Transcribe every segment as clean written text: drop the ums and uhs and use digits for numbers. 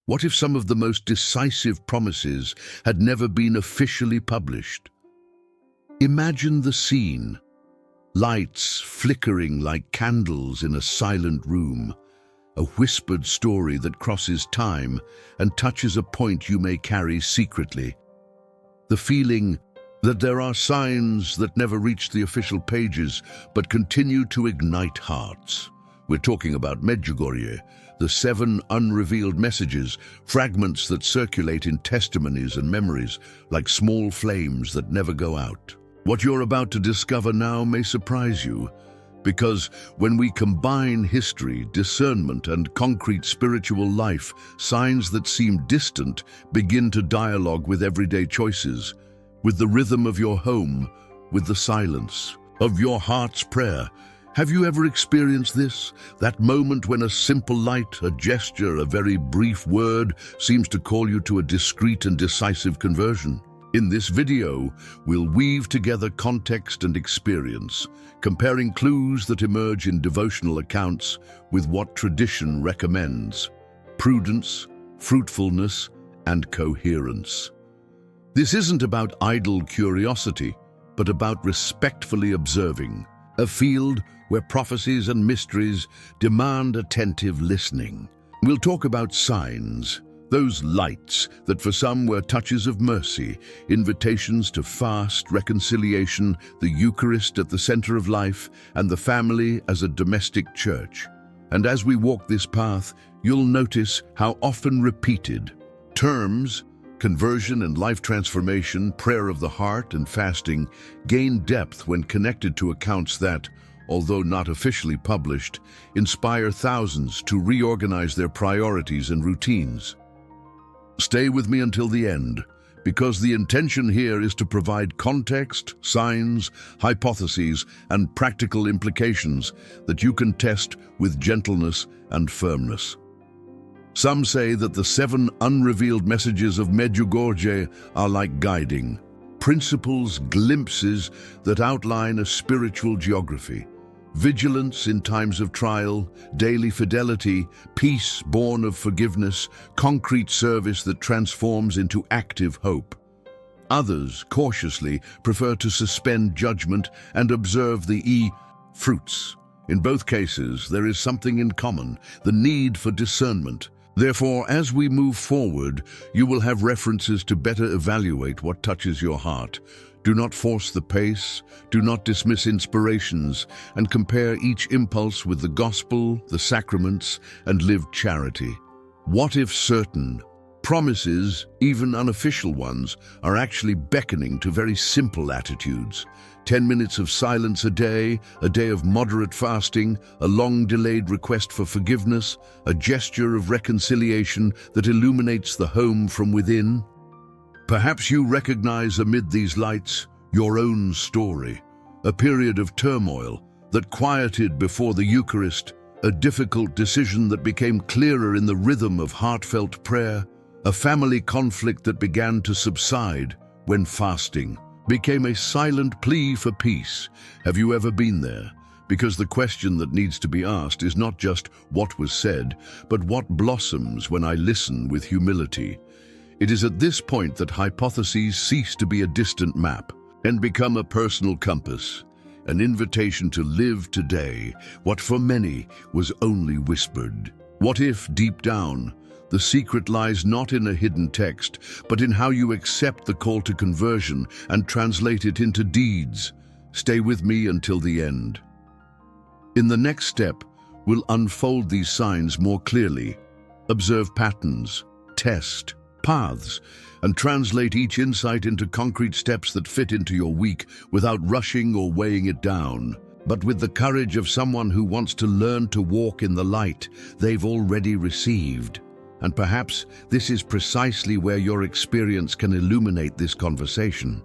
What if some of the most decisive promises had never been officially published? Imagine the scene. Lights flickering like candles in a silent room. A whispered story that crosses time and touches a point you may carry secretly. The feeling that there are signs that never reach the official pages but continue to ignite hearts. We're talking about Medjugorje, the 7 unrevealed messages, fragments that circulate in testimonies and memories, like small flames that never go out. What you're about to discover now may surprise you, because when we combine history, discernment, and concrete spiritual life, signs that seem distant begin to dialogue with everyday choices, with the rhythm of your home, with the silence of your heart's prayer. Have you ever experienced this? That moment when a simple light, a gesture, a very brief word seems to call you to a discreet and decisive conversion? In this video, we'll weave together context and experience, comparing clues that emerge in devotional accounts with what tradition recommends: prudence, fruitfulness, and coherence. This isn't about idle curiosity, but about respectfully observing, a field where prophecies and mysteries demand attentive listening. We'll talk about signs, those lights that for some were touches of mercy, invitations to fast, reconciliation, the Eucharist at the center of life, and the family as a domestic church. And as we walk this path, you'll notice how often repeated terms, conversion and life transformation, prayer of the heart, and fasting gain depth when connected to accounts that, although not officially published, inspire thousands to reorganize their priorities and routines. Stay with me until the end, because the intention here is to provide context, signs, hypotheses, and practical implications that you can test with gentleness and firmness. Some say that the 7 unrevealed messages of Medjugorje are like guiding principles, glimpses that outline a spiritual geography. Vigilance in times of trial, daily fidelity, peace born of forgiveness, concrete service that transforms into active hope. Others, cautiously, prefer to suspend judgment and observe the fruits. In both cases, there is something in common: the need for discernment. Therefore, as we move forward, you will have references to better evaluate what touches your heart. Do not force the pace, do not dismiss inspirations, and compare each impulse with the gospel, the sacraments, and lived charity. What if certain promises, even unofficial ones, are actually beckoning to very simple attitudes? 10 minutes of silence a day of moderate fasting, a long-delayed request for forgiveness, a gesture of reconciliation that illuminates the home from within? Perhaps you recognize amid these lights your own story, a period of turmoil that quieted before the Eucharist, a difficult decision that became clearer in the rhythm of heartfelt prayer, a family conflict that began to subside when fasting became a silent plea for peace. Have you ever been there? Because the question that needs to be asked is not just what was said, but what blossoms when I listen with humility. It is at this point that hypotheses cease to be a distant map and become a personal compass, an invitation to live today what for many was only whispered. What if, deep down, the secret lies not in a hidden text, but in how you accept the call to conversion and translate it into deeds? Stay with me until the end. In the next step, we'll unfold these signs more clearly, observe patterns, test paths, and translate each insight into concrete steps that fit into your week without rushing or weighing it down, but with the courage of someone who wants to learn to walk in the light they've already received. And perhaps this is precisely where your experience can illuminate this conversation.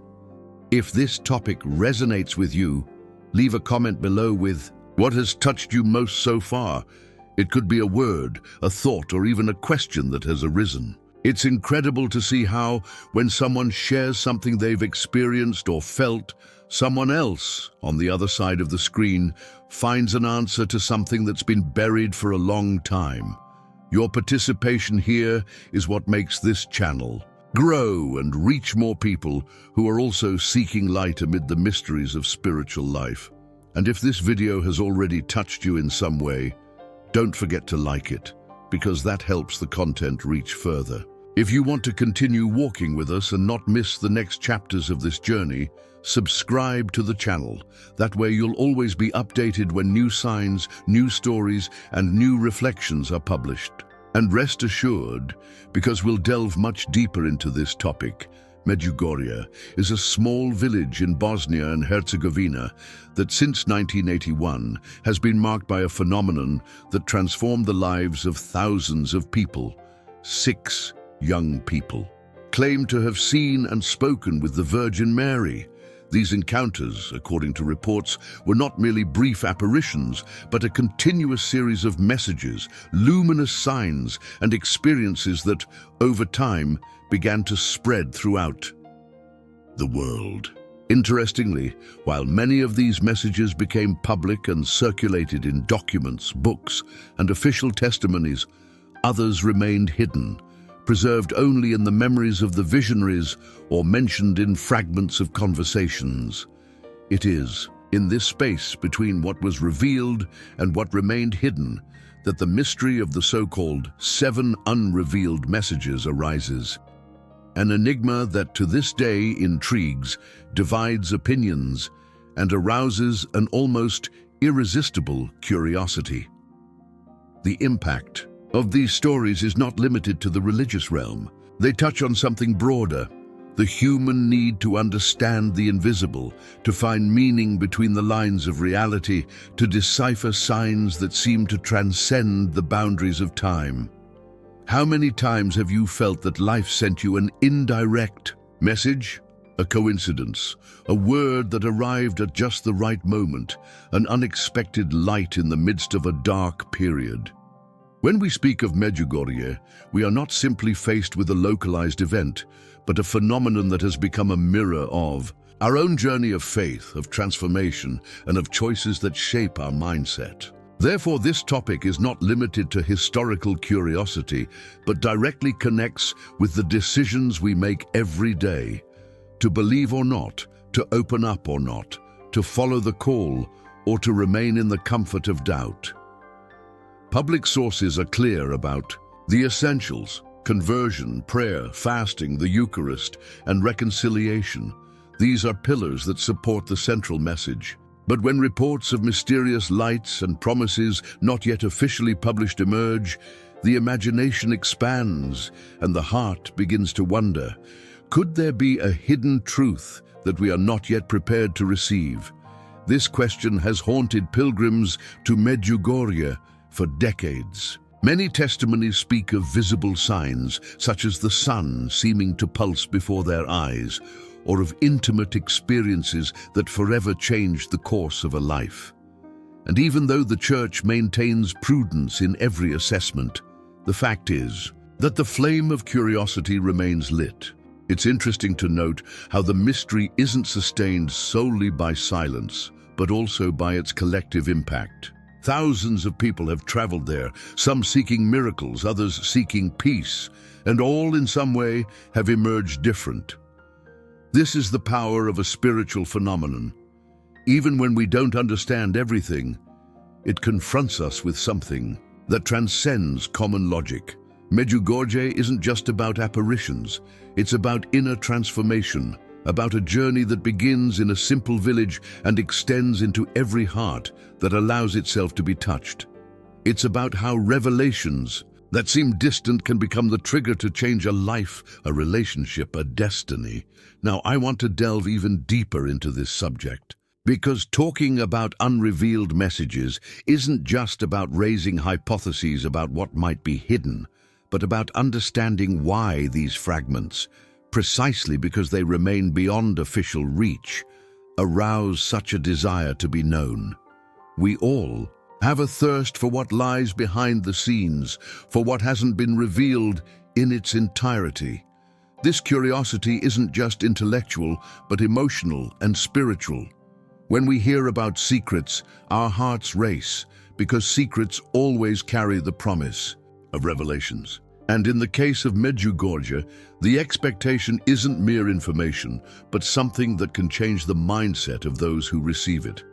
If this topic resonates with you, leave a comment below with what has touched you most so far. It could be a word, a thought, or even a question that has arisen. It's incredible to see how, when someone shares something they've experienced or felt, someone else on the other side of the screen finds an answer to something that's been buried for a long time. Your participation here is what makes this channel grow and reach more people who are also seeking light amid the mysteries of spiritual life. And if this video has already touched you in some way, don't forget to like it, because that helps the content reach further. If you want to continue walking with us and not miss the next chapters of this journey, subscribe to the channel. That way you'll always be updated when new signs, new stories, and new reflections are published. And rest assured, because we'll delve much deeper into this topic, Medjugorje is a small village in Bosnia and Herzegovina that since 1981 has been marked by a phenomenon that transformed the lives of thousands of people. 6 young people claim to have seen and spoken with the Virgin Mary. These encounters, according to reports, were not merely brief apparitions, but a continuous series of messages, luminous signs, and experiences that, over time, began to spread throughout the world. Interestingly, while many of these messages became public and circulated in documents, books, and official testimonies, others remained hidden, preserved only in the memories of the visionaries or mentioned in fragments of conversations. It is in this space between what was revealed and what remained hidden that the mystery of the so-called 7 unrevealed messages arises. An enigma that to this day intrigues, divides opinions, and arouses an almost irresistible curiosity. The impact of these stories is not limited to the religious realm. They touch on something broader, the human need to understand the invisible, to find meaning between the lines of reality, to decipher signs that seem to transcend the boundaries of time. How many times have you felt that life sent you an indirect message? A coincidence, a word that arrived at just the right moment, an unexpected light in the midst of a dark period. When we speak of Medjugorje, we are not simply faced with a localized event, but a phenomenon that has become a mirror of our own journey of faith, of transformation, and of choices that shape our mindset. Therefore, this topic is not limited to historical curiosity, but directly connects with the decisions we make every day, to believe or not, to open up or not, to follow the call, or to remain in the comfort of doubt. Public sources are clear about the essentials: conversion, prayer, fasting, the Eucharist, and reconciliation. These are pillars that support the central message. But when reports of mysterious lights and promises not yet officially published emerge, the imagination expands and the heart begins to wonder, could there be a hidden truth that we are not yet prepared to receive? This question has haunted pilgrims to Medjugorje for decades. Many testimonies speak of visible signs, such as the sun seeming to pulse before their eyes, or of intimate experiences that forever changed the course of a life. And even though the Church maintains prudence in every assessment, the fact is that the flame of curiosity remains lit. It's interesting to note how the mystery isn't sustained solely by silence, but also by its collective impact. Thousands of people have traveled there, some seeking miracles, others seeking peace, and all in some way have emerged different. This is the power of a spiritual phenomenon. Even when we don't understand everything, it confronts us with something that transcends common logic. Medjugorje isn't just about apparitions, it's about inner transformation, about a journey that begins in a simple village and extends into every heart that allows itself to be touched. It's about how revelations that seem distant can become the trigger to change a life, a relationship, a destiny. Now, I want to delve even deeper into this subject, because talking about unrevealed messages isn't just about raising hypotheses about what might be hidden, but about understanding why these fragments, precisely because they remain beyond official reach, arouse such a desire to be known. We all have a thirst for what lies behind the scenes, for what hasn't been revealed in its entirety. This curiosity isn't just intellectual, but emotional and spiritual. When we hear about secrets, our hearts race, because secrets always carry the promise. of revelations. And in the case of Medjugorje, the expectation isn't mere information, but something that can change the mindset of those who receive it.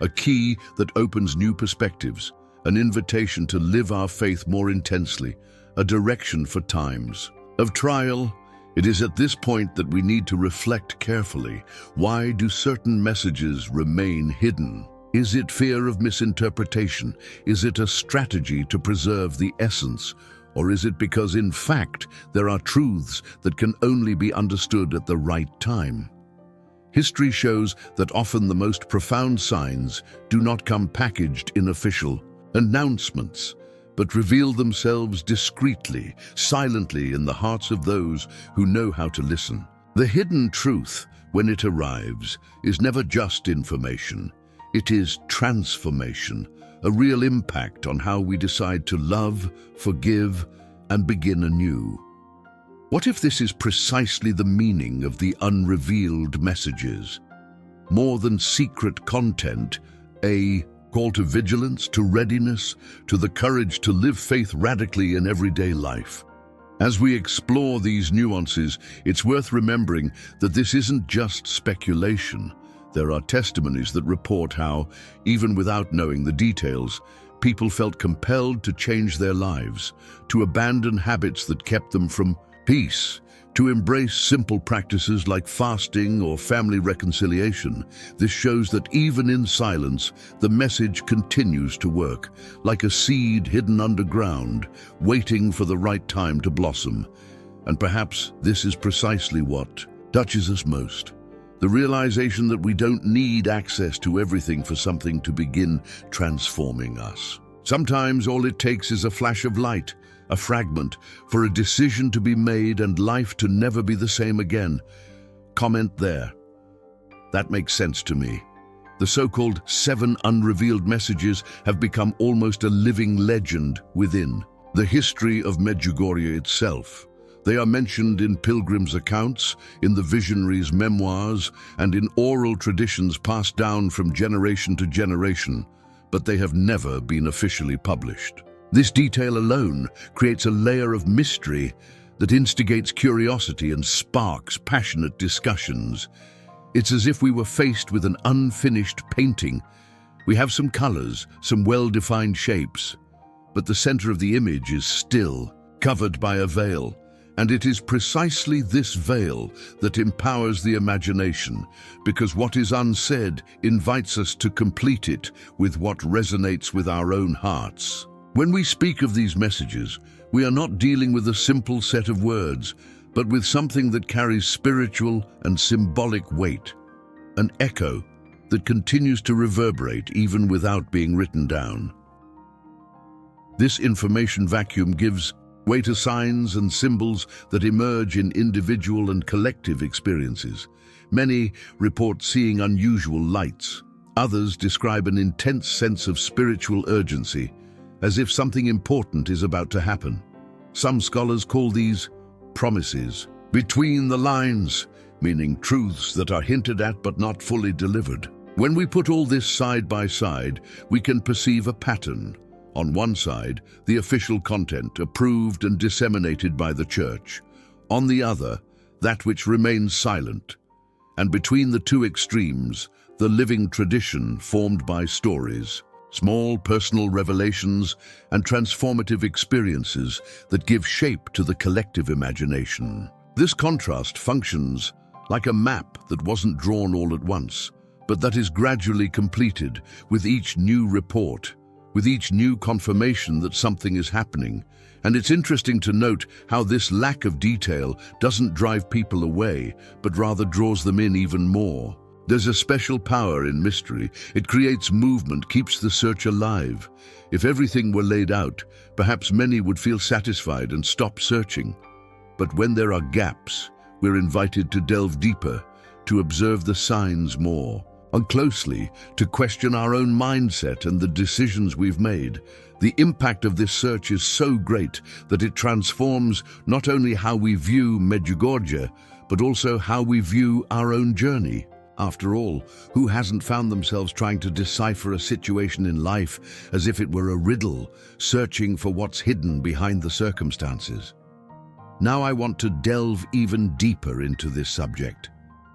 A key that opens new perspectives, an invitation to live our faith more intensely, a direction for times of trial. It is at this point that we need to reflect carefully. Why do certain messages remain hidden? Is it fear of misinterpretation? Is it a strategy to preserve the essence? Or is it because, in fact, there are truths that can only be understood at the right time? History shows that often the most profound signs do not come packaged in official announcements, but reveal themselves discreetly, silently in the hearts of those who know how to listen. The hidden truth, when it arrives, is never just information. It is transformation, a real impact on how we decide to love, forgive, and begin anew. What if this is precisely the meaning of the unrevealed messages? More than secret content, a call to vigilance, to readiness, to the courage to live faith radically in everyday life. As we explore these nuances, it's worth remembering that this isn't just speculation. There are testimonies that report how, even without knowing the details, people felt compelled to change their lives, to abandon habits that kept them from peace, to embrace simple practices like fasting or family reconciliation. This shows that even in silence, the message continues to work, like a seed hidden underground, waiting for the right time to blossom. And perhaps this is precisely what touches us most. The realization that we don't need access to everything for something to begin transforming us. Sometimes all it takes is a flash of light, a fragment, for a decision to be made and life to never be the same again. Comment there. That makes sense to me. The so-called 7 unrevealed messages have become almost a living legend within the history of Medjugorje itself. They are mentioned in pilgrims' accounts, in the visionaries' memoirs, and in oral traditions passed down from generation to generation, but they have never been officially published. This detail alone creates a layer of mystery that instigates curiosity and sparks passionate discussions. It's as if we were faced with an unfinished painting. We have some colors, some well-defined shapes, but the center of the image is still covered by a veil. And it is precisely this veil that empowers the imagination, because what is unsaid invites us to complete it with what resonates with our own hearts. When we speak of these messages, we are not dealing with a simple set of words, but with something that carries spiritual and symbolic weight, an echo that continues to reverberate even without being written down. This information vacuum gives way to signs and symbols that emerge in individual and collective experiences. Many report seeing unusual lights. Others describe an intense sense of spiritual urgency, as if something important is about to happen. Some scholars call these promises, between the lines, meaning truths that are hinted at but not fully delivered. When we put all this side by side, we can perceive a pattern. On one side, the official content approved and disseminated by the Church. On the other, that which remains silent. And between the two extremes, the living tradition formed by stories, small personal revelations, and transformative experiences that give shape to the collective imagination. This contrast functions like a map that wasn't drawn all at once, but that is gradually completed with each new report, with each new confirmation that something is happening. And it's interesting to note how this lack of detail doesn't drive people away, but rather draws them in even more. There's a special power in mystery. It creates movement, keeps the search alive. If everything were laid out, perhaps many would feel satisfied and stop searching. But when there are gaps, we're invited to delve deeper, to observe the signs more, and closely, to question our own mindset and the decisions we've made. The impact of this search is so great that it transforms not only how we view Medjugorje, but also how we view our own journey. After all, who hasn't found themselves trying to decipher a situation in life as if it were a riddle, searching for what's hidden behind the circumstances? Now I want to delve even deeper into this subject,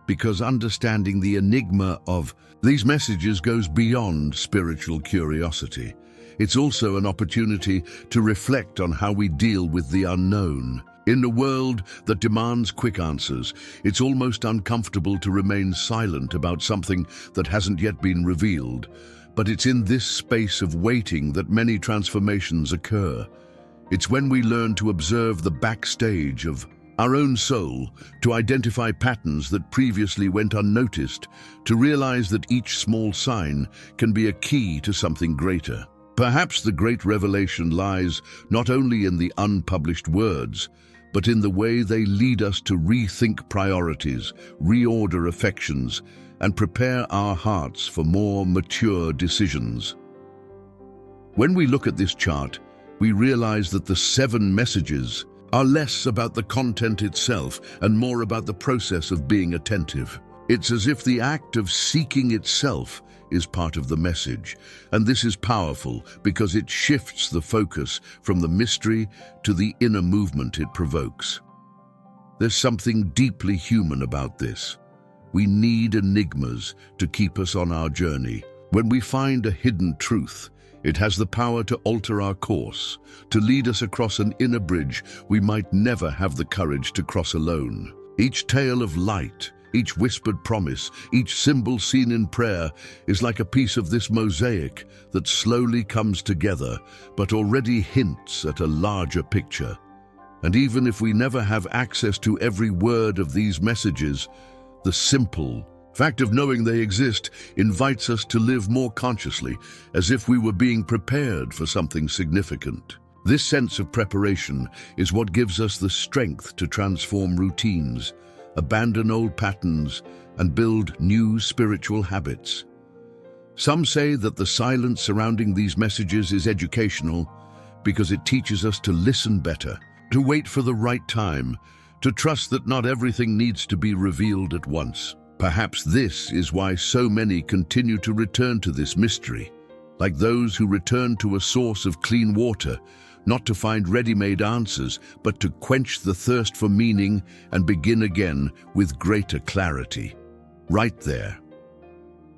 because understanding the enigma of these messages goes beyond spiritual curiosity. It's also an opportunity to reflect on how we deal with the unknown. In a world that demands quick answers, it's almost uncomfortable to remain silent about something that hasn't yet been revealed. But it's in this space of waiting that many transformations occur. It's when we learn to observe the backstage of our own soul, to identify patterns that previously went unnoticed, to realize that each small sign can be a key to something greater. Perhaps the great revelation lies not only in the unpublished words, but in the way they lead us to rethink priorities, reorder affections, and prepare our hearts for more mature decisions. When we look at this chart, we realize that the 7 messages are less about the content itself and more about the process of being attentive. It's as if the act of seeking itself is part of the message, and this is powerful because it shifts the focus from the mystery to the inner movement it provokes. There's something deeply human about this. We need enigmas to keep us on our journey. When we find a hidden truth, it has the power to alter our course, to lead us across an inner bridge we might never have the courage to cross alone. Each tale of light, each whispered promise, each symbol seen in prayer is like a piece of this mosaic that slowly comes together, but already hints at a larger picture. And even if we never have access to every word of these messages, the simple fact of knowing they exist invites us to live more consciously, as if we were being prepared for something significant. This sense of preparation is what gives us the strength to transform routines, abandon old patterns, and build new spiritual habits. Some say that the silence surrounding these messages is educational because it teaches us to listen better, to wait for the right time, to trust that not everything needs to be revealed at once. Perhaps this is why so many continue to return to this mystery, like those who return to a source of clean water, not to find ready-made answers, but to quench the thirst for meaning and begin again with greater clarity. Right there.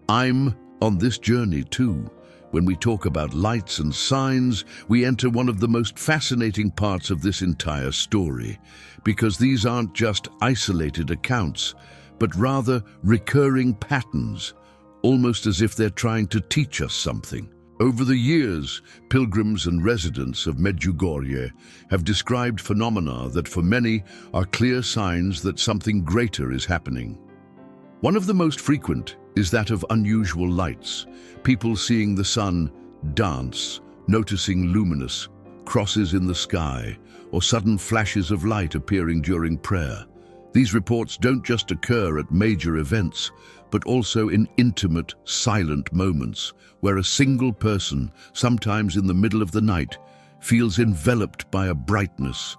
I'm on this journey too. When we talk about lights and signs, we enter one of the most fascinating parts of this entire story, because these aren't just isolated accounts, but rather recurring patterns, almost as if they're trying to teach us something. Over the years, pilgrims and residents of Medjugorje have described phenomena that for many are clear signs that something greater is happening. One of the most frequent is that of unusual lights, people seeing the sun dance, noticing luminous crosses in the sky, or sudden flashes of light appearing during prayer. These reports don't just occur at major events, but also in intimate, silent moments, where a single person, sometimes in the middle of the night, feels enveloped by a brightness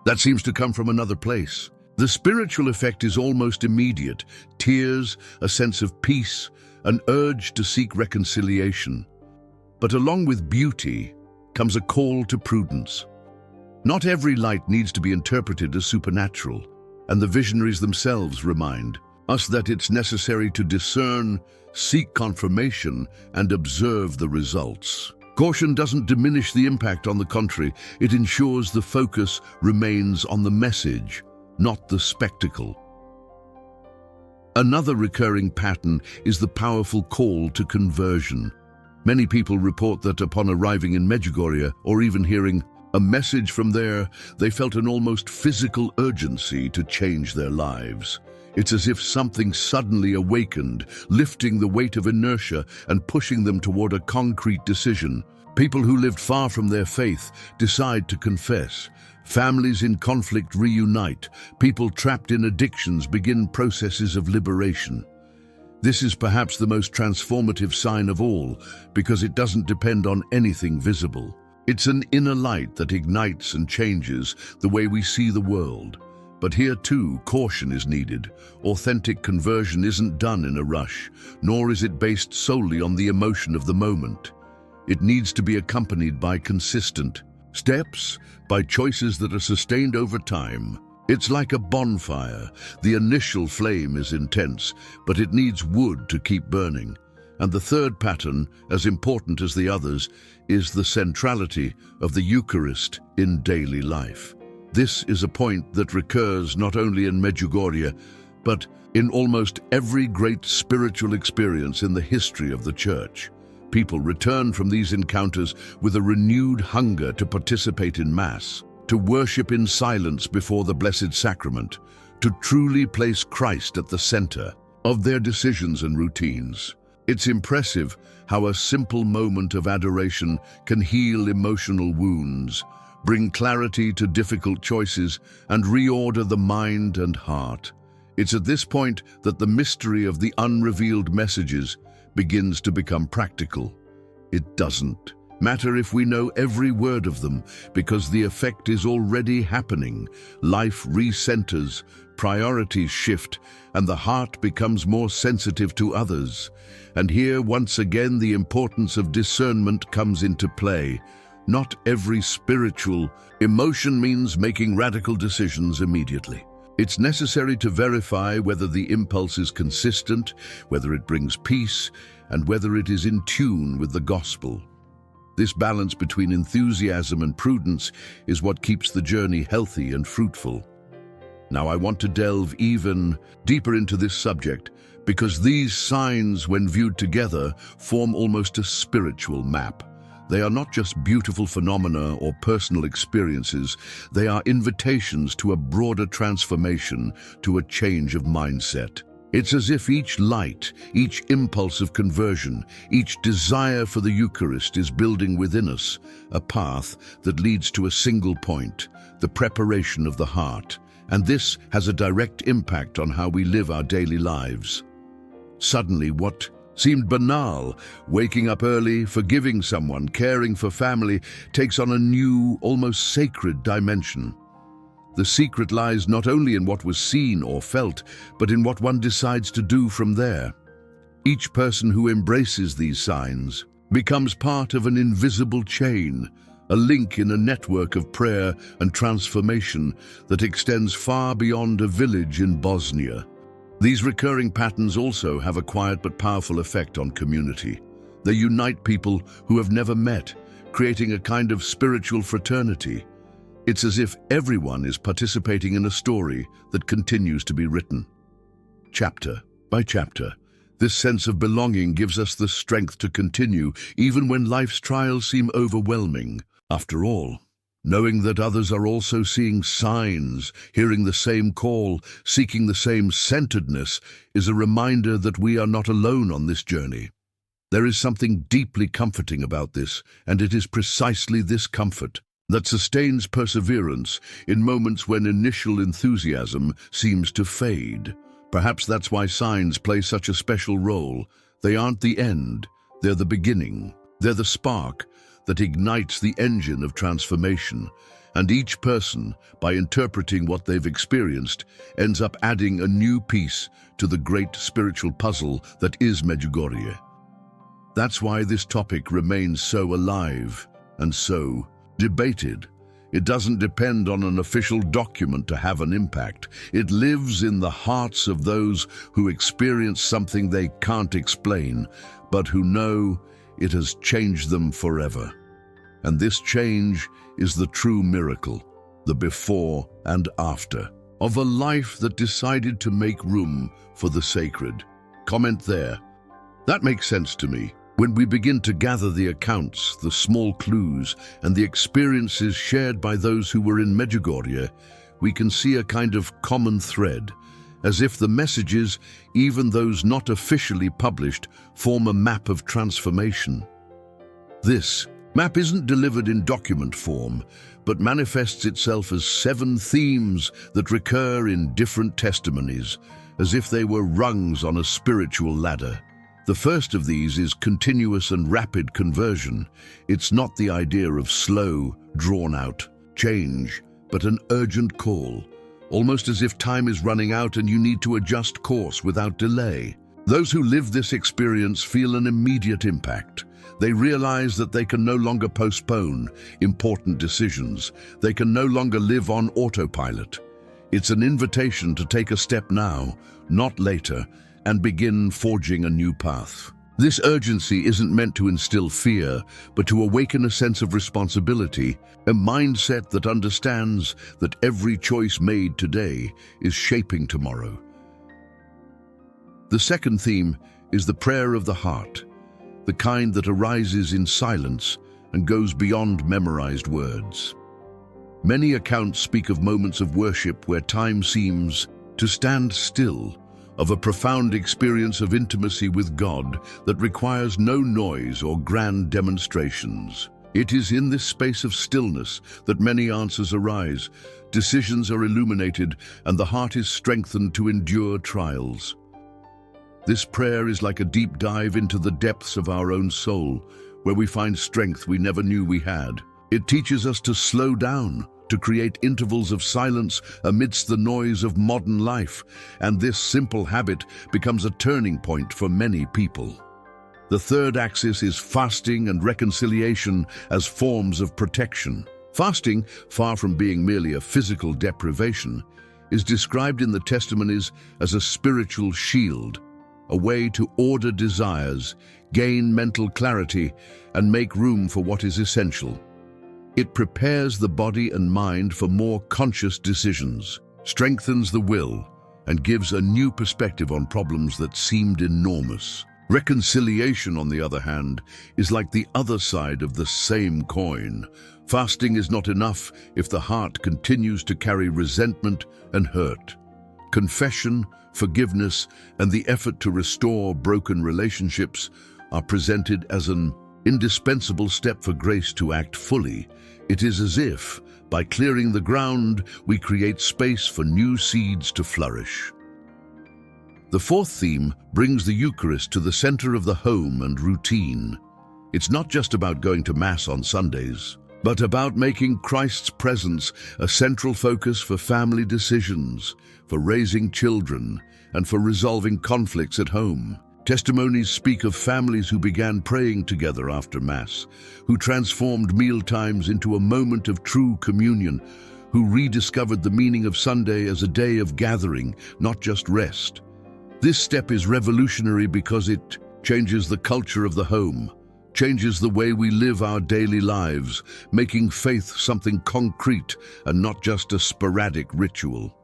that seems to come from another place. The spiritual effect is almost immediate: tears, a sense of peace, an urge to seek reconciliation. But along with beauty comes a call to prudence. Not every light needs to be interpreted as supernatural, and the visionaries themselves remind us that it's necessary to discern, seek confirmation, and observe the results. Caution doesn't diminish the impact; on the contrary, it ensures the focus remains on the message, not the spectacle. Another recurring pattern is the powerful call to conversion. Many people report that upon arriving in Medjugorje, or even hearing a message from there, they felt an almost physical urgency to change their lives. It's as if something suddenly awakened, lifting the weight of inertia and pushing them toward a concrete decision. People who lived far from their faith decide to confess. Families in conflict reunite. People trapped in addictions begin processes of liberation. This is perhaps the most transformative sign of all, because it doesn't depend on anything visible. It's an inner light that ignites and changes the way we see the world. But here too, caution is needed. Authentic conversion isn't done in a rush, nor is it based solely on the emotion of the moment. It needs to be accompanied by consistent steps, by choices that are sustained over time. It's like a bonfire. The initial flame is intense, but it needs wood to keep burning. And the third pattern, as important as the others, is the centrality of the Eucharist in daily life. This is a point that recurs not only in Medjugorje, but in almost every great spiritual experience in the history of the Church. People return from these encounters with a renewed hunger to participate in Mass, to worship in silence before the Blessed Sacrament, to truly place Christ at the center of their decisions and routines. It's impressive how a simple moment of adoration can heal emotional wounds, bring clarity to difficult choices, and reorder the mind and heart. It's at this point that the mystery of the unrevealed messages begins to become practical. It doesn't matter if we know every word of them, because the effect is already happening. Life recenters, priorities shift, and the heart becomes more sensitive to others. And here, once again, the importance of discernment comes into play. Not every spiritual emotion means making radical decisions immediately. It's necessary to verify whether the impulse is consistent, whether it brings peace, and whether it is in tune with the gospel. This balance between enthusiasm and prudence is what keeps the journey healthy and fruitful. Now, I want to delve even deeper into this subject, because these signs, when viewed together, form almost a spiritual map. They are not just beautiful phenomena or personal experiences, they are invitations to a broader transformation, to a change of mindset. It's as if each light, each impulse of conversion, each desire for the Eucharist is building within us a path that leads to a single point, the preparation of the heart. And this has a direct impact on how we live our daily lives. Suddenly, what seemed banal, waking up early, forgiving someone, caring for family, takes on a new, almost sacred dimension. The secret lies not only in what was seen or felt, but in what one decides to do from there. Each person who embraces these signs becomes part of an invisible chain, a link in a network of prayer and transformation that extends far beyond a village in Bosnia. These recurring patterns also have a quiet but powerful effect on community. They unite people who have never met, creating a kind of spiritual fraternity. It's as if everyone is participating in a story that continues to be written. Chapter by chapter, this sense of belonging gives us the strength to continue even when life's trials seem overwhelming. After all, knowing that others are also seeing signs, hearing the same call, seeking the same centeredness, is a reminder that we are not alone on this journey. There is something deeply comforting about this, and it is precisely this comfort that sustains perseverance in moments when initial enthusiasm seems to fade. Perhaps that's why signs play such a special role. They aren't the end, they're the beginning. They're the spark that ignites the engine of transformation, and each person, by interpreting what they've experienced, ends up adding a new piece to the great spiritual puzzle that is Medjugorje. That's why this topic remains so alive and so debated. It doesn't depend on an official document to have an impact. It lives in the hearts of those who experience something they can't explain, but who know it has changed them forever. And this change is the true miracle, the before and after, of a life that decided to make room for the sacred. Comment there. That makes sense to me. When we begin to gather the accounts, the small clues, and the experiences shared by those who were in Medjugorje, we can see a kind of common thread, as if the messages, even those not officially published, form a map of transformation. This map isn't delivered in document form, but manifests itself as 7 themes that recur in different testimonies, as if they were rungs on a spiritual ladder. The first of these is continuous and rapid conversion. It's not the idea of slow, drawn-out change, but an urgent call. almost as if time is running out and you need to adjust course without delay. Those who live this experience feel an immediate impact. They realize that they can no longer postpone important decisions. They can no longer live on autopilot. It's an invitation to take a step now, not later, and begin forging a new path. This urgency isn't meant to instill fear, but to awaken a sense of responsibility, a mindset that understands that every choice made today is shaping tomorrow. The second theme is the prayer of the heart, the kind that arises in silence and goes beyond memorized words. Many accounts speak of moments of worship where time seems to stand still, of a profound experience of intimacy with God that requires no noise or grand demonstrations. It is in this space of stillness that many answers arise, decisions are illuminated, and the heart is strengthened to endure trials. This prayer is like a deep dive into the depths of our own soul, where we find strength we never knew we had. It teaches us to slow down, to create intervals of silence amidst the noise of modern life, and this simple habit becomes a turning point for many people. The third axis is fasting and reconciliation as forms of protection. Fasting, far from being merely a physical deprivation, is described in the testimonies as a spiritual shield, a way to order desires, gain mental clarity, and make room for what is essential. It prepares the body and mind for more conscious decisions, strengthens the will, and gives a new perspective on problems that seemed enormous. Reconciliation, on the other hand, is like the other side of the same coin. Fasting is not enough if the heart continues to carry resentment and hurt. Confession, forgiveness, and the effort to restore broken relationships are presented as an indispensable step for grace to act fully. It is as if, by clearing the ground, we create space for new seeds to flourish. The fourth theme brings the Eucharist to the center of the home and routine. It's not just about going to Mass on Sundays, but about making Christ's presence a central focus for family decisions, for raising children, and for resolving conflicts at home. Testimonies speak of families who began praying together after Mass, who transformed mealtimes into a moment of true communion, who rediscovered the meaning of Sunday as a day of gathering, not just rest. This step is revolutionary because it changes the culture of the home, changes the way we live our daily lives, making faith something concrete and not just a sporadic ritual.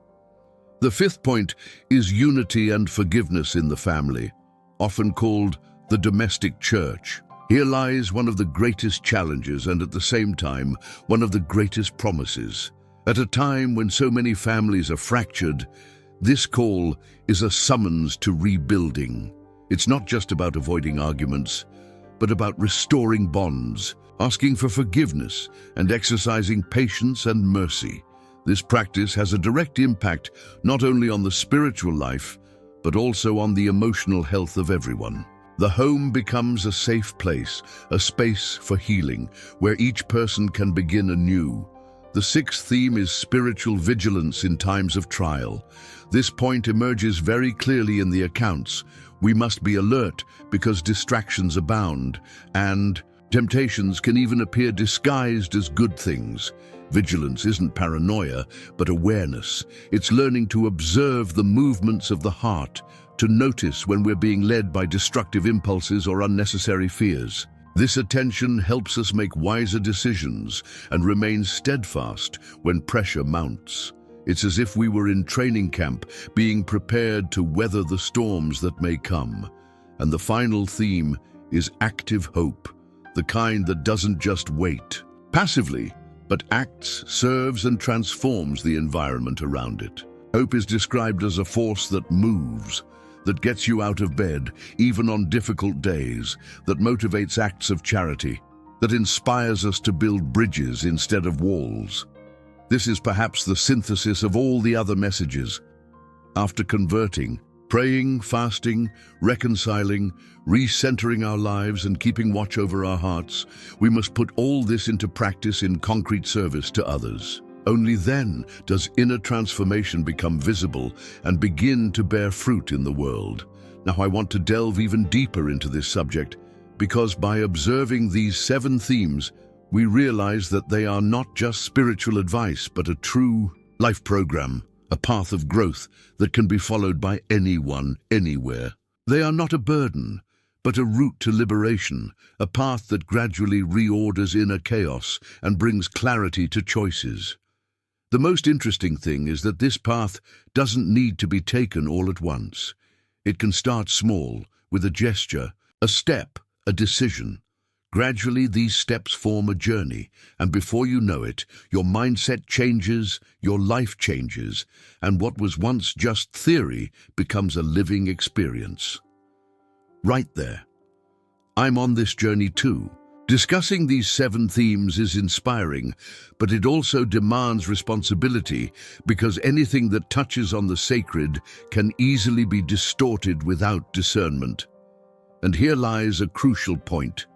The fifth point is unity and forgiveness in the family, often called the domestic church. Here lies one of the greatest challenges and at the same time one of the greatest promises. At a time when so many families are fractured, this call is a summons to rebuilding. It's not just about avoiding arguments, but about restoring bonds, asking for forgiveness, and exercising patience and mercy. This practice has a direct impact not only on the spiritual life, but also on the emotional health of everyone. The home becomes a safe place, a space for healing, where each person can begin anew. The sixth theme is spiritual vigilance in times of trial. This point emerges very clearly in the accounts. We must be alert because distractions abound, and temptations can even appear disguised as good things. Vigilance isn't paranoia, but awareness. It's learning to observe the movements of the heart, to notice when we're being led by destructive impulses or unnecessary fears. This attention helps us make wiser decisions and remain steadfast when pressure mounts. It's as if we were in training camp, being prepared to weather the storms that may come. And the final theme is active hope, the kind that doesn't just wait passively, but acts, serves, and transforms the environment around it. Hope is described as a force that moves, that gets you out of bed, even on difficult days, that motivates acts of charity, that inspires us to build bridges instead of walls. This is perhaps the synthesis of all the other messages. After converting, praying, fasting, reconciling, recentering our lives and keeping watch over our hearts, we must put all this into practice in concrete service to others. Only then does inner transformation become visible and begin to bear fruit in the world. Now, I want to delve even deeper into this subject because by observing these 7 themes, we realize that they are not just spiritual advice, but a true life program, a path of growth that can be followed by anyone, anywhere. They are not a burden, but a route to liberation, a path that gradually reorders inner chaos and brings clarity to choices. The most interesting thing is that this path doesn't need to be taken all at once. It can start small, with a gesture, a step, a decision. Gradually, these steps form a journey, and before you know it, your mindset changes, your life changes, and what was once just theory becomes a living experience. Right there. I'm on this journey too. Discussing these 7 themes is inspiring, but it also demands responsibility because anything that touches on the sacred can easily be distorted without discernment. And here lies a crucial point.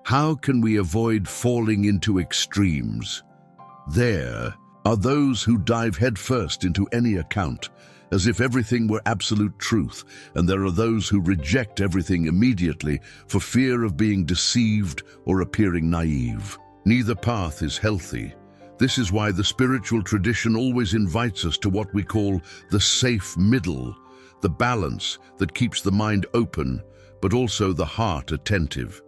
How can we avoid falling into extremes? There are those who dive headfirst into any account, as if everything were absolute truth, and there are those who reject everything immediately for fear of being deceived or appearing naive. Neither path is healthy. This is why the spiritual tradition always invites us to what we call the safe middle, the balance that keeps the mind open, but also the heart attentive.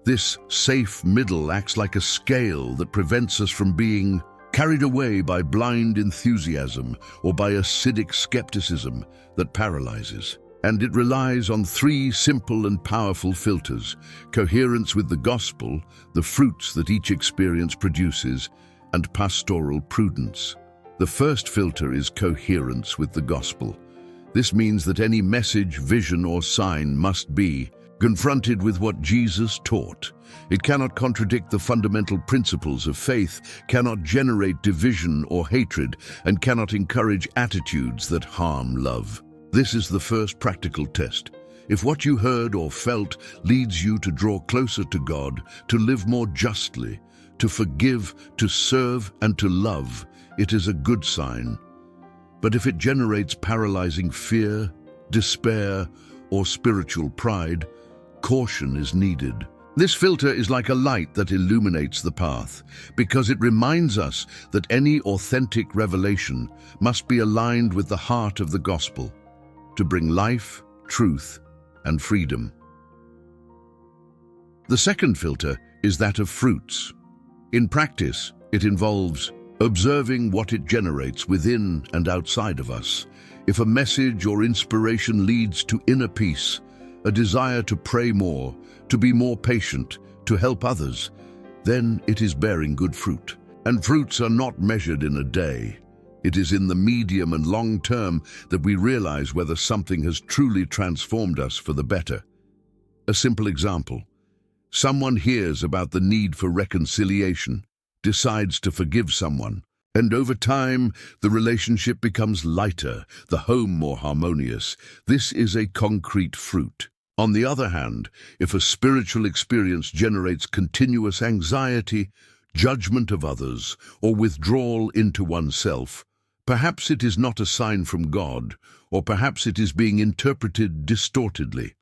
This safe middle acts like a scale that prevents us from being carried away by blind enthusiasm or by acidic skepticism that paralyzes. And it relies on 3 simple and powerful filters: coherence with the gospel, the fruits that each experience produces, and pastoral prudence. The first filter is coherence with the gospel. This means that any message, vision, or sign must be confronted with what Jesus taught. It cannot contradict the fundamental principles of faith, cannot generate division or hatred, and cannot encourage attitudes that harm love. This is the first practical test. If what you heard or felt leads you to draw closer to God, to live more justly, to forgive, to serve, and to love, it is a good sign. But if it generates paralyzing fear, despair, or spiritual pride, caution is needed. This filter is like a light that illuminates the path, because it reminds us that any authentic revelation must be aligned with the heart of the gospel, to bring life, truth, and freedom. The second filter is that of fruits. In practice, it involves observing what it generates within and outside of us. If a message or inspiration leads to inner peace, a desire to pray more, to be more patient, to help others, then it is bearing good fruit. And fruits are not measured in a day. It is in the medium and long term that we realize whether something has truly transformed us for the better. A simple example. Someone hears about the need for reconciliation, decides to forgive someone, and over time, the relationship becomes lighter, the home more harmonious. This is a concrete fruit. On the other hand, if a spiritual experience generates continuous anxiety, judgment of others, or withdrawal into oneself, perhaps it is not a sign from God, or perhaps it is being interpreted distortedly.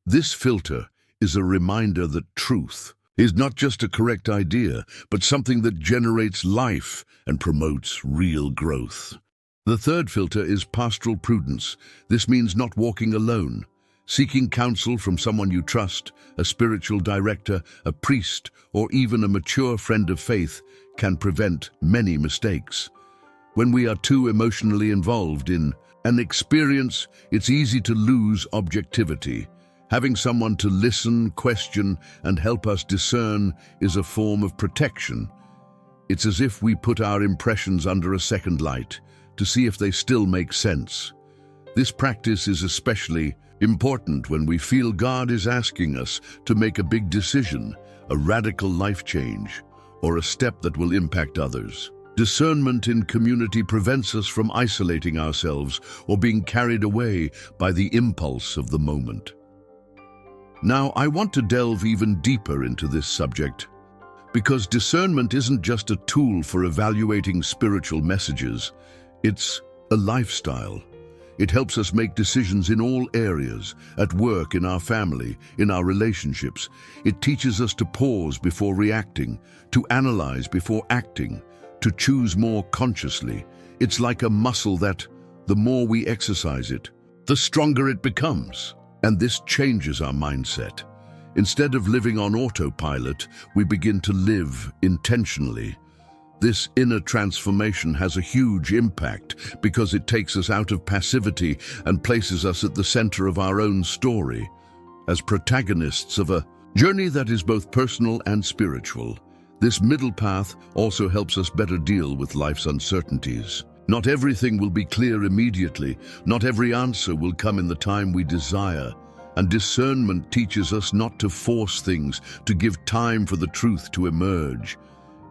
This filter is a reminder that truth is not just a correct idea, but something that generates life and promotes real growth. The third filter is pastoral prudence. This means not walking alone. Seeking counsel from someone you trust, a spiritual director, a priest, or even a mature friend of faith can prevent many mistakes. When we are too emotionally involved in an experience, it's easy to lose objectivity. Having someone to listen, question, and help us discern is a form of protection. It's as if we put our impressions under a second light to see if they still make sense. This practice is especially important when we feel God is asking us to make a big decision, a radical life change, or a step that will impact others. Discernment in community prevents us from isolating ourselves or being carried away by the impulse of the moment. Now, I want to delve even deeper into this subject, Because discernment isn't just a tool for evaluating spiritual messages, it's a lifestyle. It helps us make decisions in all areas, at work, in our family, in our relationships. It teaches us to pause before reacting, to analyze before acting, to choose more consciously. It's like a muscle that, the more we exercise it, the stronger it becomes. And this changes our mindset. Instead of living on autopilot, we begin to live intentionally. This inner transformation has a huge impact because it takes us out of passivity and places us at the center of our own story, as protagonists of a journey that is both personal and spiritual. This middle path also helps us better deal with life's uncertainties. Not everything will be clear immediately. Not every answer will come in the time we desire. And discernment teaches us not to force things, to give time for the truth to emerge.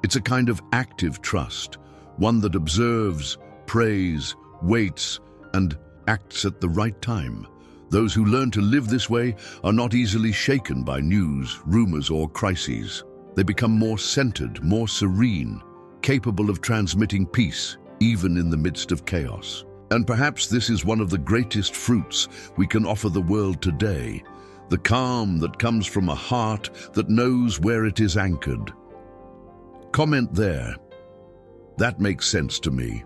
It's a kind of active trust, one that observes, prays, waits, and acts at the right time. Those who learn to live this way are not easily shaken by news, rumors, or crises. They become more centered, more serene, capable of transmitting peace, even in the midst of chaos. And perhaps this is one of the greatest fruits we can offer the world today, the calm that comes from a heart that knows where it is anchored. Comment there. That makes sense to me.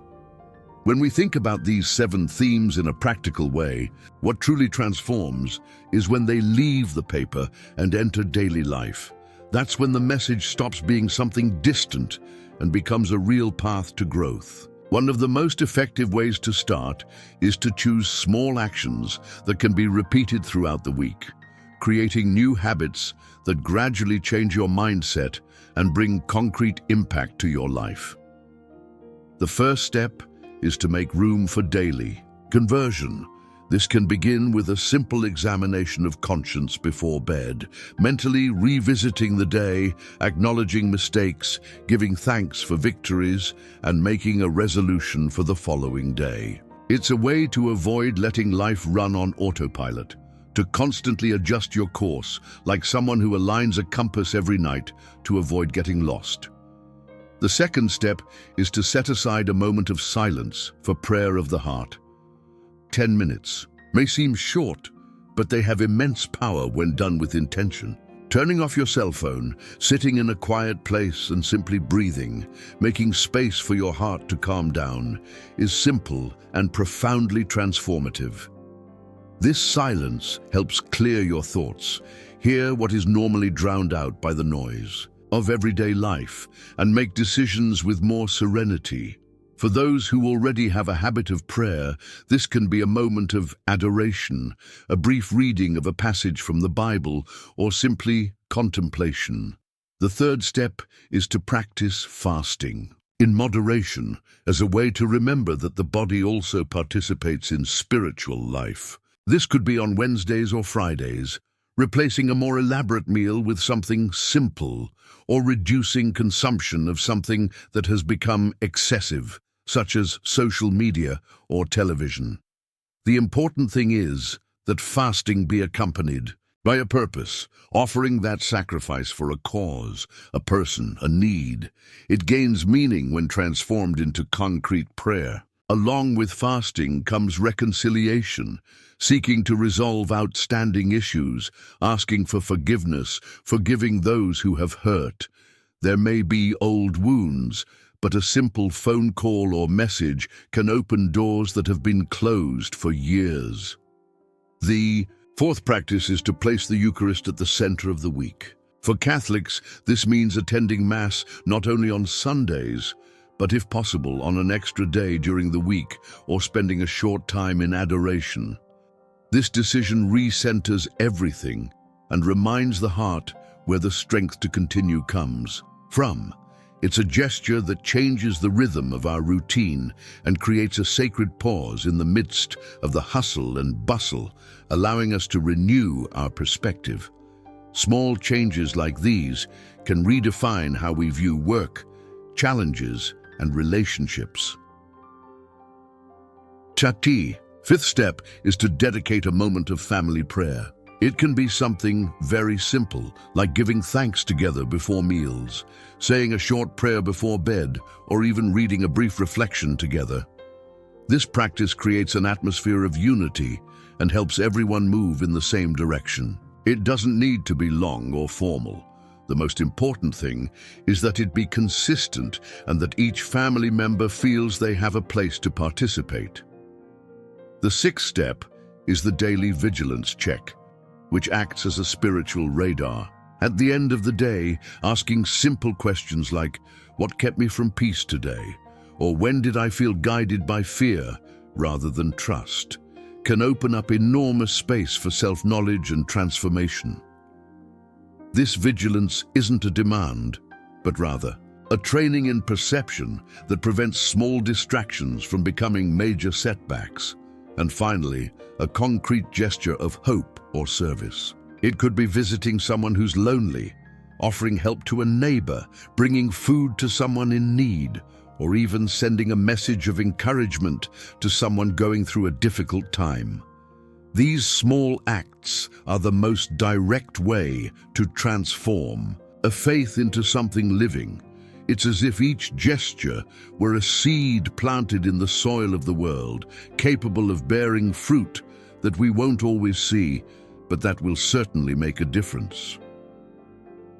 When we think about these 7 themes in a practical way, what truly transforms is when they leave the paper and enter daily life. That's when the message stops being something distant and becomes a real path to growth. One of the most effective ways to start is to choose small actions that can be repeated throughout the week, creating new habits that gradually change your mindset and bring concrete impact to your life. The first step is to make room for daily conversion. This can begin with a simple examination of conscience before bed, mentally revisiting the day, acknowledging mistakes, giving thanks for victories, and making a resolution for the following day. It's a way to avoid letting life run on autopilot, to constantly adjust your course, like someone who aligns a compass every night to avoid getting lost. The second step is to set aside a moment of silence for prayer of the heart. 10 minutes may seem short, but they have immense power when done with intention. Turning off your cell phone, sitting in a quiet place and simply breathing, making space for your heart to calm down, is simple and profoundly transformative. This silence helps clear your thoughts, hear what is normally drowned out by the noise of everyday life, and make decisions with more serenity. For those who already have a habit of prayer, this can be a moment of adoration, a brief reading of a passage from the Bible, or simply contemplation. The third step is to practice fasting in moderation, as a way to remember that the body also participates in spiritual life. This could be on Wednesdays or Fridays, replacing a more elaborate meal with something simple, or reducing consumption of something that has become excessive, such as social media or television. The important thing is that fasting be accompanied by a purpose, offering that sacrifice for a cause, a person, a need. It gains meaning when transformed into concrete prayer. Along with fasting comes reconciliation, seeking to resolve outstanding issues, asking for forgiveness, forgiving those who have hurt. There may be old wounds, but a simple phone call or message can open doors that have been closed for years. The fourth practice is to place the Eucharist at the center of the week. For Catholics, this means attending Mass not only on Sundays, but if possible on an extra day during the week, or spending a short time in adoration. This decision recenters everything and reminds the heart where the strength to continue comes from. It's a gesture that changes the rhythm of our routine and creates a sacred pause in the midst of the hustle and bustle, allowing us to renew our perspective. Small changes like these can redefine how we view work, challenges, and relationships. Chati. Fifth step is to dedicate a moment of family prayer. It can be something very simple, like giving thanks together before meals, saying a short prayer before bed, or even reading a brief reflection together. This practice creates an atmosphere of unity and helps everyone move in the same direction. It doesn't need to be long or formal. The most important thing is that it be consistent and that each family member feels they have a place to participate. The sixth step is the daily vigilance check, which acts as a spiritual radar. At the end of the day, asking simple questions like, "What kept me from peace today?" or "When did I feel guided by fear rather than trust?" can open up enormous space for self-knowledge and transformation. This vigilance isn't a demand, but rather a training in perception that prevents small distractions from becoming major setbacks. And finally, a concrete gesture of hope or service. It could be visiting someone who's lonely, offering help to a neighbor, bringing food to someone in need, or even sending a message of encouragement to someone going through a difficult time. These small acts are the most direct way to transform a faith into something living. It's as if each gesture were a seed planted in the soil of the world, capable of bearing fruit that we won't always see, but that will certainly make a difference.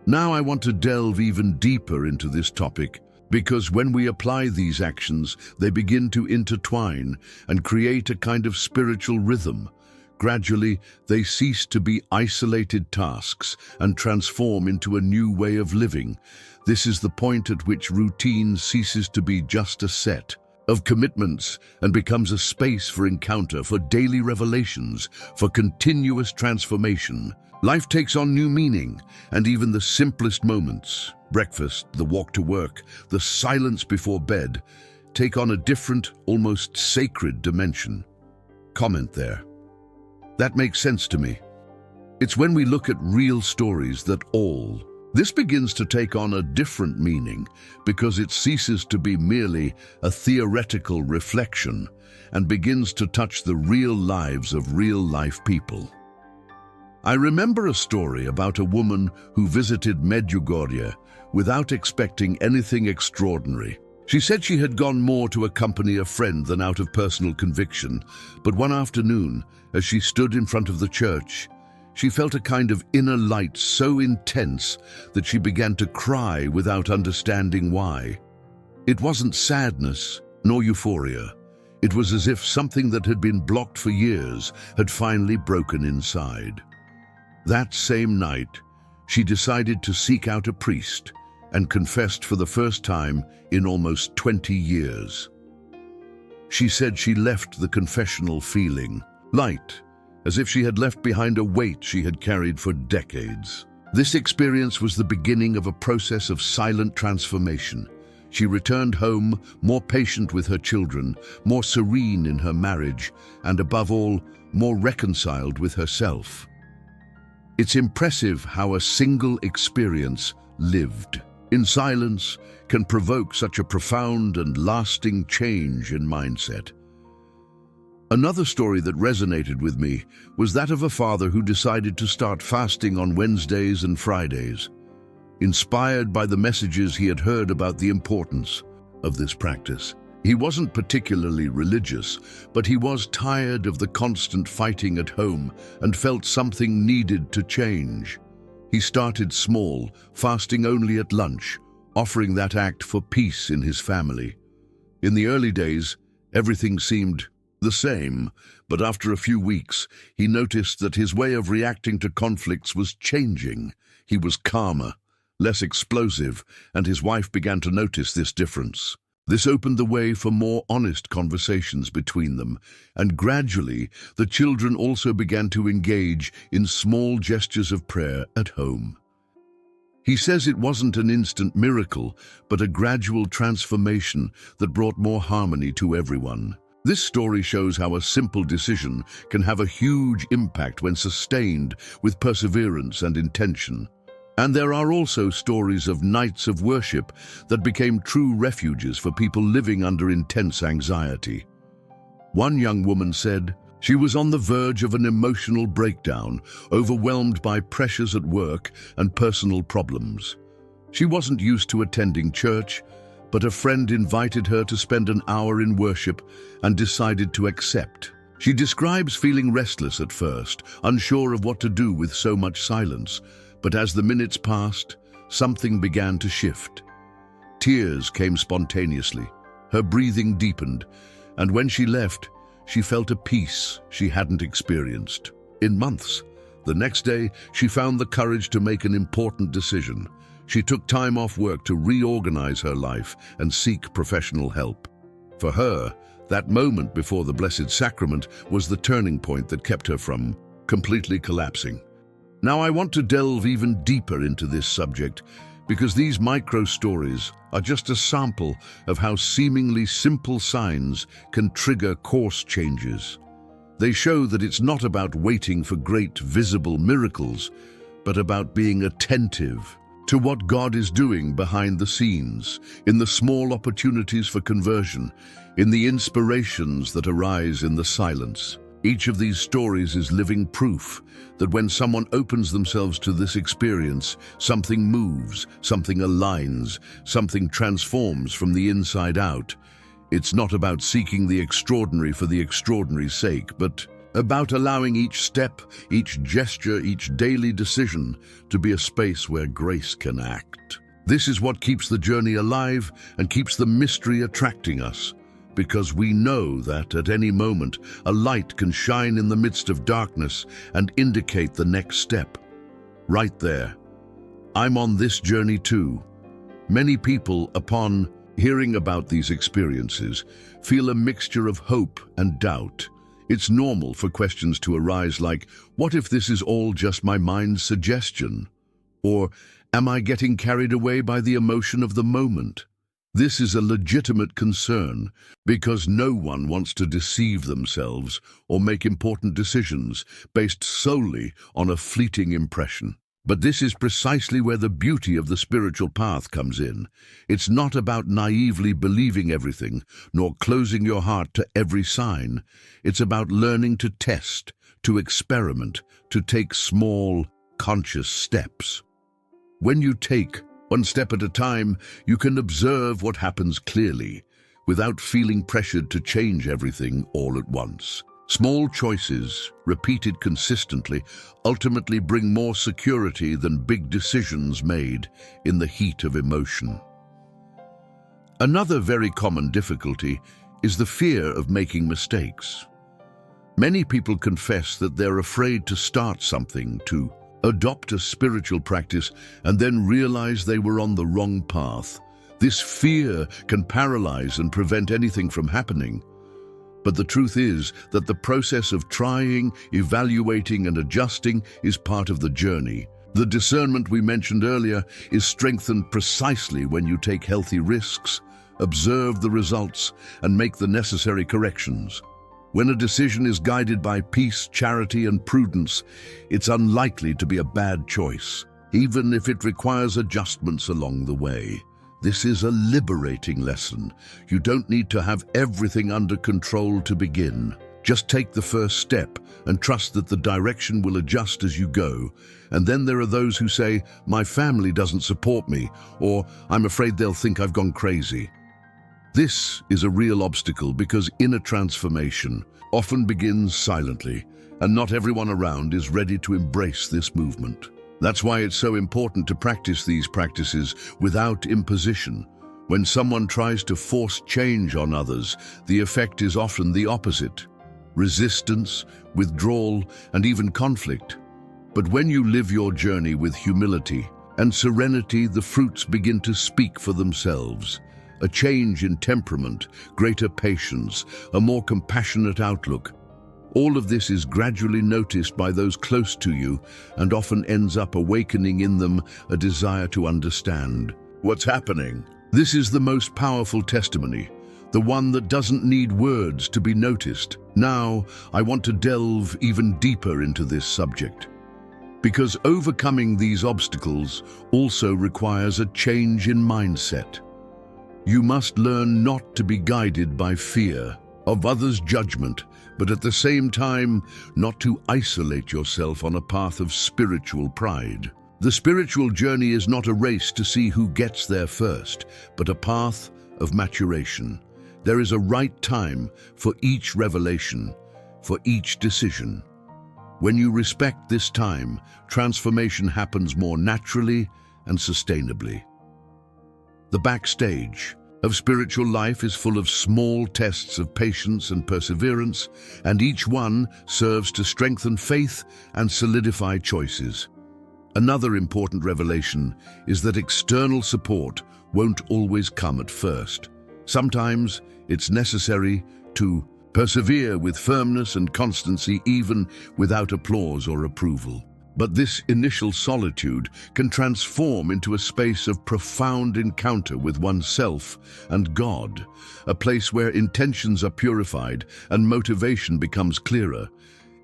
Now I want to delve even deeper into this topic, because when we apply these actions, they begin to intertwine and create a kind of spiritual rhythm. Gradually, they cease to be isolated tasks and transform into a new way of living. This is the point at which routine ceases to be just a set of commitments and becomes a space for encounter, for daily revelations, for continuous transformation. Life takes on new meaning, and even the simplest moments, breakfast, the walk to work, the silence before bed, take on a different, almost sacred dimension. Comment there. That makes sense to me. It's when we look at real stories that this begins to take on a different meaning, because it ceases to be merely a theoretical reflection and begins to touch the real lives of real-life people. I remember a story about a woman who visited Medjugorje without expecting anything extraordinary. She said she had gone more to accompany a friend than out of personal conviction, but one afternoon, as she stood in front of the church, she felt a kind of inner light so intense that she began to cry without understanding why. It wasn't sadness, nor euphoria. It was as if something that had been blocked for years had finally broken inside. That same night, she decided to seek out a priest and confessed for the first time in almost 20 years. She said she left the confessional feeling light, as if she had left behind a weight she had carried for decades. This experience was the beginning of a process of silent transformation. She returned home, more patient with her children, more serene in her marriage, and above all, more reconciled with herself. It's impressive how a single experience, lived in silence, can provoke such a profound and lasting change in mindset. Another story that resonated with me was that of a father who decided to start fasting on Wednesdays and Fridays, inspired by the messages he had heard about the importance of this practice. He wasn't particularly religious, but he was tired of the constant fighting at home and felt something needed to change. He started small, fasting only at lunch, offering that act for peace in his family. In the early days, everything seemed the same, but after a few weeks, he noticed that his way of reacting to conflicts was changing. He was calmer, less explosive, and his wife began to notice this difference. This opened the way for more honest conversations between them, and gradually the children also began to engage in small gestures of prayer at home. He says it wasn't an instant miracle, but a gradual transformation that brought more harmony to everyone. This story shows how a simple decision can have a huge impact when sustained with perseverance and intention. And there are also stories of nights of worship that became true refuges for people living under intense anxiety. One young woman said, She was on the verge of an emotional breakdown, overwhelmed by pressures at work and personal problems. She wasn't used to attending church, but a friend invited her to spend an hour in worship and decided to accept. She describes feeling restless at first, unsure of what to do with so much silence, but as the minutes passed, something began to shift. Tears came spontaneously, her breathing deepened, and when she left, she felt a peace she hadn't experienced in months. The next day, she found the courage to make an important decision. She took time off work to reorganize her life and seek professional help. For her, that moment before the Blessed Sacrament was the turning point that kept her from completely collapsing. Now I want to delve even deeper into this subject because these micro-stories are just a sample of how seemingly simple signs can trigger course changes. They show that it's not about waiting for great visible miracles, but about being attentive to what God is doing behind the scenes, in the small opportunities for conversion, in the inspirations that arise in the silence. Each of these stories is living proof that when someone opens themselves to this experience, something moves, something aligns, something transforms from the inside out. It's not about seeking the extraordinary for the extraordinary's sake, but about allowing each step, each gesture, each daily decision to be a space where grace can act. This is what keeps the journey alive and keeps the mystery attracting us, because we know that at any moment a light can shine in the midst of darkness and indicate the next step. Right there. I'm on this journey too. Many people, upon hearing about these experiences, feel a mixture of hope and doubt. It's normal for questions to arise like, what if this is all just my mind's suggestion? Or, am I getting carried away by the emotion of the moment? This is a legitimate concern because no one wants to deceive themselves or make important decisions based solely on a fleeting impression. But this is precisely where the beauty of the spiritual path comes in. It's not about naively believing everything, nor closing your heart to every sign. It's about learning to test, to experiment, to take small, conscious steps. When you take one step at a time, you can observe what happens clearly, without feeling pressured to change everything all at once. Small choices, repeated consistently, ultimately bring more security than big decisions made in the heat of emotion. Another very common difficulty is the fear of making mistakes. Many people confess that they're afraid to start something, to adopt a spiritual practice, and then realize they were on the wrong path. This fear can paralyze and prevent anything from happening. But the truth is that the process of trying, evaluating, and adjusting is part of the journey. The discernment we mentioned earlier is strengthened precisely when you take healthy risks, observe the results, and make the necessary corrections. When a decision is guided by peace, charity, and prudence, it's unlikely to be a bad choice, even if it requires adjustments along the way. This is a liberating lesson. You don't need to have everything under control to begin. Just take the first step and trust that the direction will adjust as you go. And then there are those who say, "My family doesn't support me," or "I'm afraid they'll think I've gone crazy." This is a real obstacle because inner transformation often begins silently, and not everyone around is ready to embrace this movement. That's why it's so important to practice these practices without imposition. When someone tries to force change on others, the effect is often the opposite: resistance, withdrawal, and even conflict. But when you live your journey with humility and serenity, the fruits begin to speak for themselves. A change in temperament, greater patience, a more compassionate outlook. All of this is gradually noticed by those close to you and often ends up awakening in them a desire to understand what's happening. This is the most powerful testimony, the one that doesn't need words to be noticed. Now, I want to delve even deeper into this subject, because overcoming these obstacles also requires a change in mindset. You must learn not to be guided by fear, of others' judgment, but at the same time, not to isolate yourself on a path of spiritual pride. The spiritual journey is not a race to see who gets there first, but a path of maturation. There is a right time for each revelation, for each decision. When you respect this time, transformation happens more naturally and sustainably. The backstage of spiritual life is full of small tests of patience and perseverance, and each one serves to strengthen faith and solidify choices. Another important revelation is that external support won't always come at first. Sometimes it's necessary to persevere with firmness and constancy even without applause or approval. But this initial solitude can transform into a space of profound encounter with oneself and God, a place where intentions are purified and motivation becomes clearer.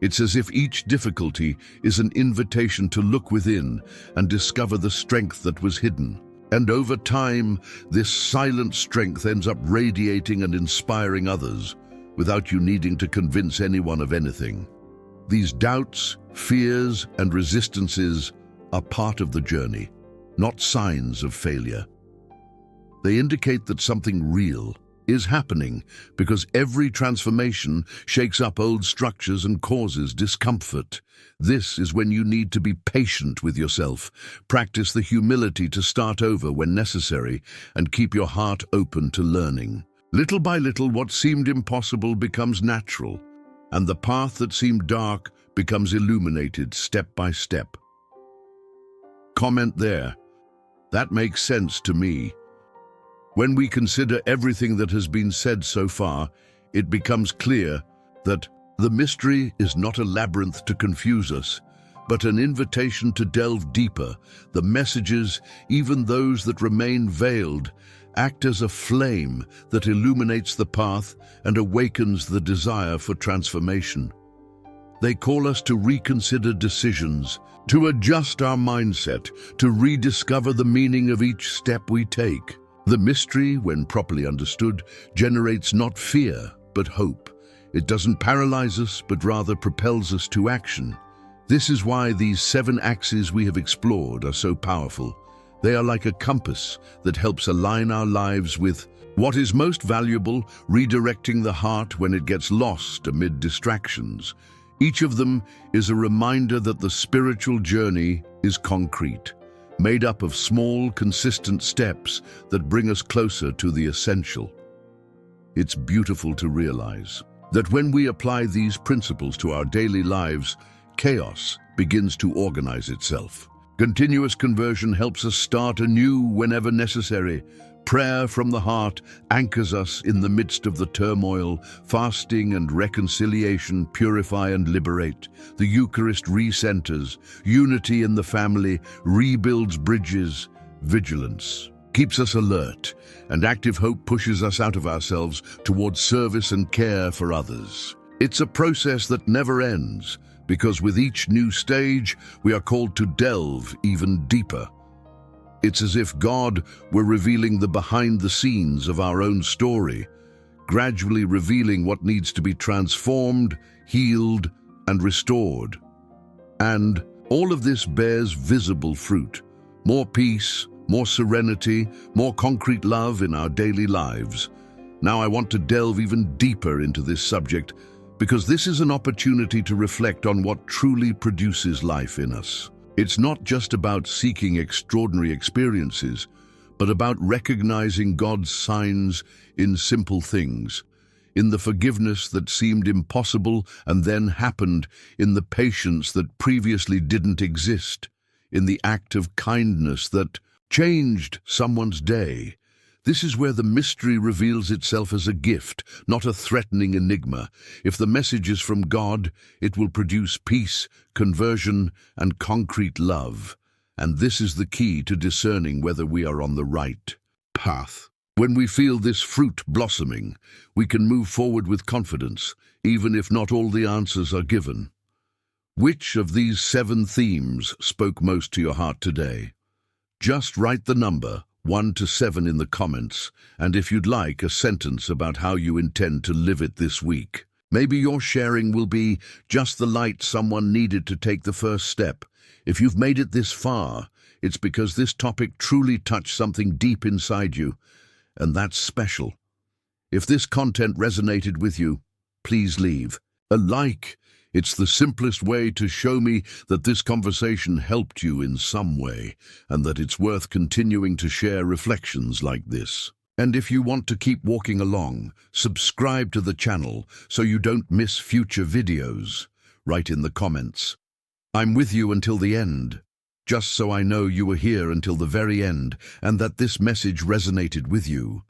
It's as if each difficulty is an invitation to look within and discover the strength that was hidden. And over time, this silent strength ends up radiating and inspiring others without you needing to convince anyone of anything. These doubts, fears, and resistances are part of the journey, not signs of failure. They indicate that something real is happening because every transformation shakes up old structures and causes discomfort. This is when you need to be patient with yourself, practice the humility to start over when necessary, and keep your heart open to learning. Little by little, what seemed impossible becomes natural, and the path that seemed dark becomes illuminated step by step. Comment there. That makes sense to me. When we consider everything that has been said so far, it becomes clear that the mystery is not a labyrinth to confuse us, but an invitation to delve deeper. The messages, even those that remain veiled, act as a flame that illuminates the path and awakens the desire for transformation. They call us to reconsider decisions, to adjust our mindset, to rediscover the meaning of each step we take. The mystery, when properly understood, generates not fear, but hope. It doesn't paralyze us, but rather propels us to action. This is why these 7 axes we have explored are so powerful. They are like a compass that helps align our lives with what is most valuable, redirecting the heart when it gets lost amid distractions. Each of them is a reminder that the spiritual journey is concrete, made up of small, consistent steps that bring us closer to the essential. It's beautiful to realize that when we apply these principles to our daily lives, chaos begins to organize itself. Continuous conversion helps us start anew whenever necessary. Prayer from the heart anchors us in the midst of the turmoil. Fasting and reconciliation purify and liberate. The Eucharist recenters. Unity in the family rebuilds bridges. Vigilance keeps us alert, and active hope pushes us out of ourselves towards service and care for others. It's a process that never ends, because with each new stage, we are called to delve even deeper. It's as if God were revealing the behind the scenes of our own story, gradually revealing what needs to be transformed, healed, and restored. And all of this bears visible fruit: more peace, more serenity, more concrete love in our daily lives. Now I want to delve even deeper into this subject, because this is an opportunity to reflect on what truly produces life in us. It's not just about seeking extraordinary experiences, but about recognizing God's signs in simple things, in the forgiveness that seemed impossible and then happened, in the patience that previously didn't exist, in the act of kindness that changed someone's day. This is where the mystery reveals itself as a gift, not a threatening enigma. If the message is from God, it will produce peace, conversion, and concrete love. And this is the key to discerning whether we are on the right path. When we feel this fruit blossoming, we can move forward with confidence, even if not all the answers are given. Which of these 7 themes spoke most to your heart today? Just write the number 1 to 7 in the comments, and if you'd like, a sentence about how you intend to live it this week. Maybe your sharing will be just the light someone needed to take the first step. If you've made it this far, it's because this topic truly touched something deep inside you, and that's special. If this content resonated with you, please leave a like. It's the simplest way to show me that this conversation helped you in some way, and that it's worth continuing to share reflections like this. And if you want to keep walking along, subscribe to the channel so you don't miss future videos. Write in the comments, "I'm with you until the end," just so I know you were here until the very end and that this message resonated with you.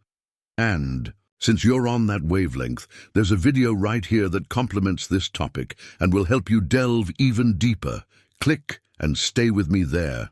And since you're on that wavelength, there's a video right here that complements this topic and will help you delve even deeper. Click and stay with me there.